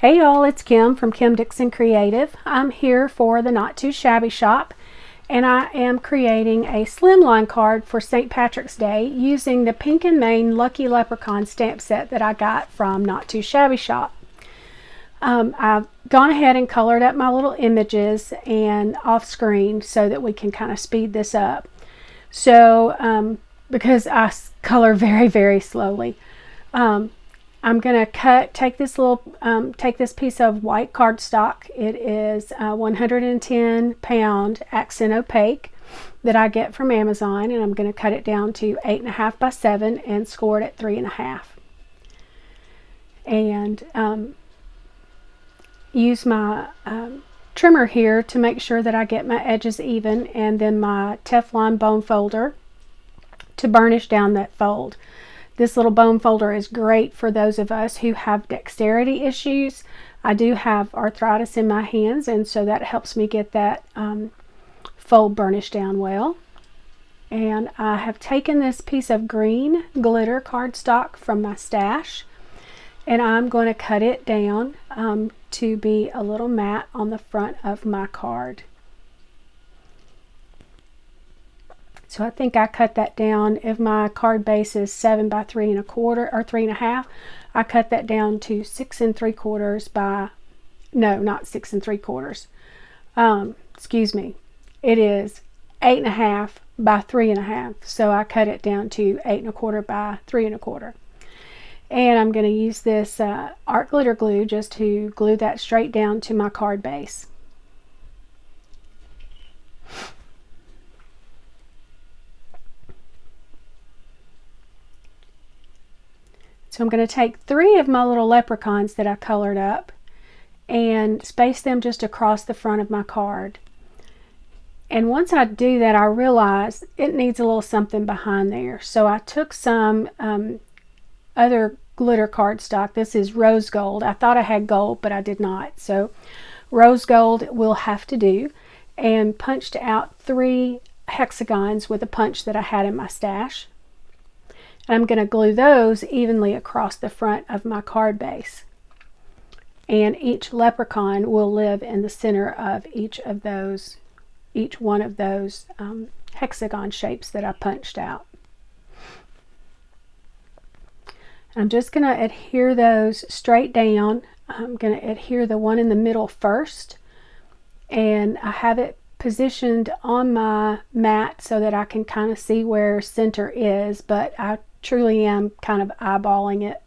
Hey y'all, it's Kim from Kim Dixon Creative. I'm here for the Not Too Shabby Shop, and I am creating a slimline card for St. Patrick's Day using the Pink and Main Lucky Leprechaun stamp set that I got from Not Too Shabby Shop. I've gone ahead and colored up my little images and off screen so that we can kind of speed this up. So because I color very slowly, I'm gonna take this piece of white cardstock. It is 110 pound accent opaque that I get from Amazon, and I'm gonna cut it down to 8.5 by 7 and score it at 3.5. And use my trimmer here to make sure that I get my edges even, and then my Teflon bone folder to burnish down that fold. This little bone folder is great for those of us who have dexterity issues. I do have arthritis in my hands, and so that helps me get that fold burnished down well. And I have taken this piece of green glitter cardstock from my stash, and I'm going to cut it down to be a little matte on the front of my card. So I think I cut that down. If my card base is 7 by 3 1/4 or 3 1/2, I cut that down to 6 3/4 by, no, not 6 3/4. Excuse me. It is 8.5 by 3 1/2. So I cut it down to 8 1/4 by 3 1/4. And I'm going to use this art glitter glue just to glue that straight down to my card base. So I'm going to take 3 of my little leprechauns that I colored up and space them just across the front of my card. And once I do that, I realized it needs a little something behind there. So I took some other glitter cardstock. This is rose gold. I thought I had gold, but I did not. So rose gold will have to do, and punched out 3 hexagons with a punch that I had in my stash. And I'm going to glue those evenly across the front of my card base. And each leprechaun will live in the center of each one of those hexagon shapes that I punched out. I'm just going to adhere those straight down. I'm going to adhere the one in the middle first, and I have it positioned on my mat so that I can kind of see where center is, but I truly am kind of eyeballing it.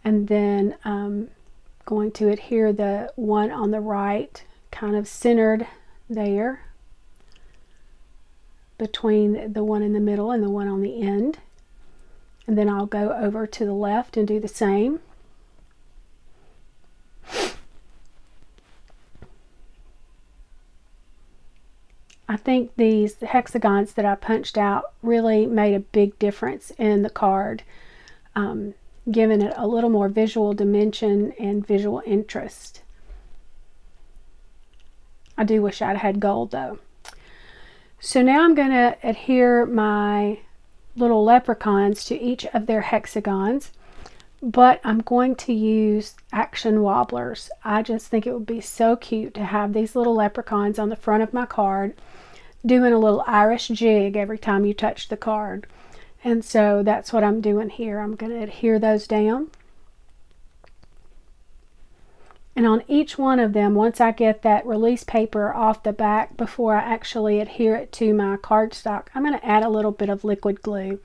And then I'm going to adhere the one on the right kind of centered there between the one in the middle and the one on the end. And then I'll go over to the left and do the same. I think these hexagons that I punched out really made a big difference in the card, giving it a little more visual dimension and visual interest. I do wish I'd had gold though. So now I'm going to adhere my little leprechauns to each of their hexagons, but I'm going to use action wobblers. I just think it would be so cute to have these little leprechauns on the front of my card doing a little Irish jig every time you touch the card. And so that's what I'm doing here. I'm going to adhere those down. And on each one of them, once I get that release paper off the back before I actually adhere it to my cardstock, I'm going to add a little bit of liquid glue.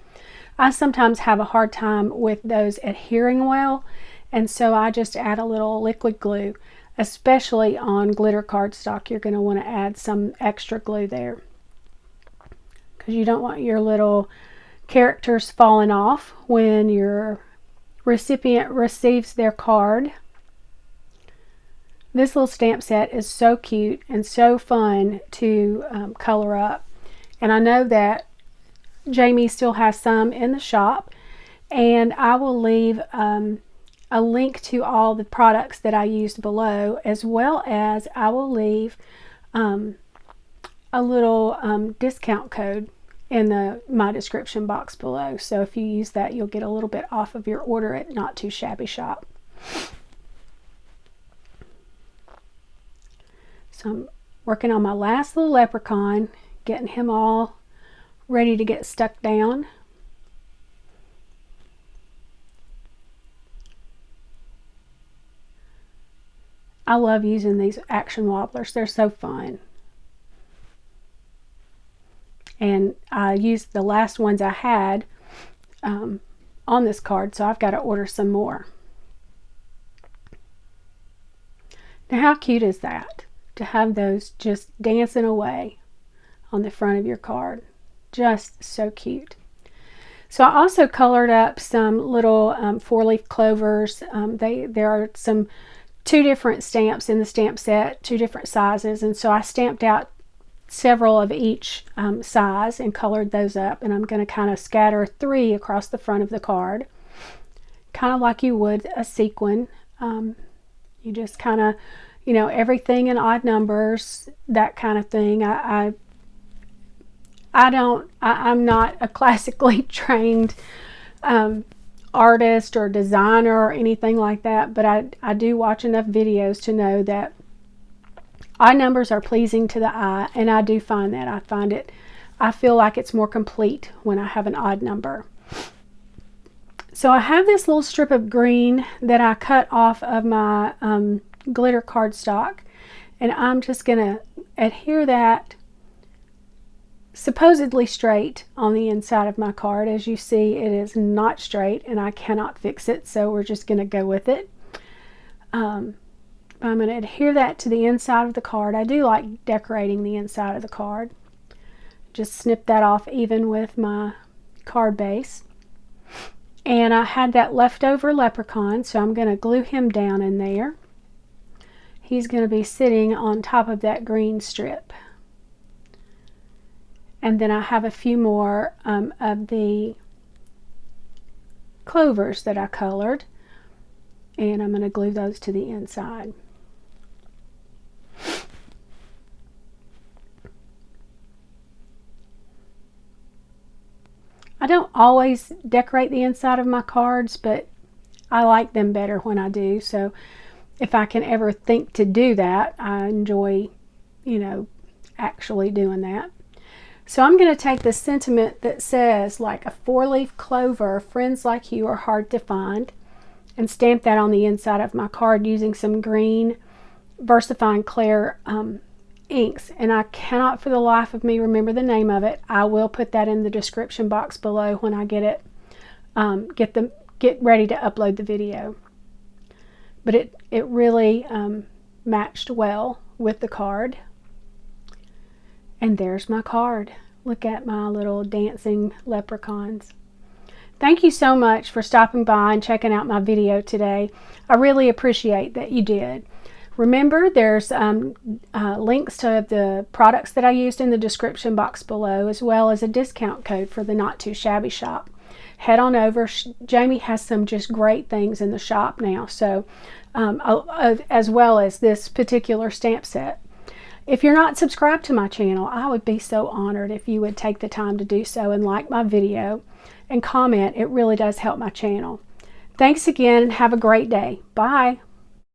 I sometimes have a hard time with those adhering well, and so I just add a little liquid glue. Especially on glitter cardstock, you're going to want to add some extra glue there, because you don't want your little characters falling off when your recipient receives their card. This little stamp set is so cute and so fun to color up. And I know that Jamie still has some in the shop, and I will leave a link to all the products that I used below, as well as I will leave a little discount code in my description box below. So if you use that, you'll get a little bit off of your order at Not Too Shabby Shop. So I'm working on my last little leprechaun, getting him all ready to get stuck down. I love using these action wobblers. They're so fun. And I used the last ones I had on this card, so I've got to order some more. Now how cute is that? To have those just dancing away on the front of your card. Just so cute. So I also colored up some little 4-leaf clovers. There are two different stamps in the stamp set, 2 different sizes, and so I stamped out several of each size and colored those up, and I'm going to kind of scatter 3 across the front of the card, kind of like you would a sequin. You just kind of, you know, everything in odd numbers, that kind of thing. I'm not a classically trained artist or designer or anything like that, but I do watch enough videos to know that odd numbers are pleasing to the eye, and I do find that. I feel like it's more complete when I have an odd number. So I have this little strip of green that I cut off of my glitter cardstock, and I'm just going to adhere that supposedly straight on the inside of my card. As you see, it is not straight and I cannot fix it, so we're just going to go with it. I'm going to adhere that to the inside of the card. I do like decorating the inside of the card. Just snip that off even with my card base. And I had that leftover leprechaun, so I'm going to glue him down in there. He's going to be sitting on top of that green strip. And then I have a few more of the clovers that I colored, and I'm going to glue those to the inside. I don't always decorate the inside of my cards, but I like them better when I do. So if I can ever think to do that, I enjoy, you know, actually doing that. So I'm going to take the sentiment that says, like a 4-leaf clover, friends like you are hard to find, and stamp that on the inside of my card using some green VersaFine Clair inks. And I cannot for the life of me remember the name of it. I will put that in the description box below when I get it, get ready to upload the video. But it really matched well with the card. And there's my card. Look at my little dancing leprechauns. Thank you so much for stopping by and checking out my video today. I really appreciate that you did. Remember, there's links to the products that I used in the description box below, as well as a discount code for the Not Too Shabby Shop. Head on over. Jamie has some just great things in the shop now, so as well as this particular stamp set. If you're not subscribed to my channel, I would be so honored if you would take the time to do so and like my video and comment. It really does help my channel. Thanks again and have a great day. Bye.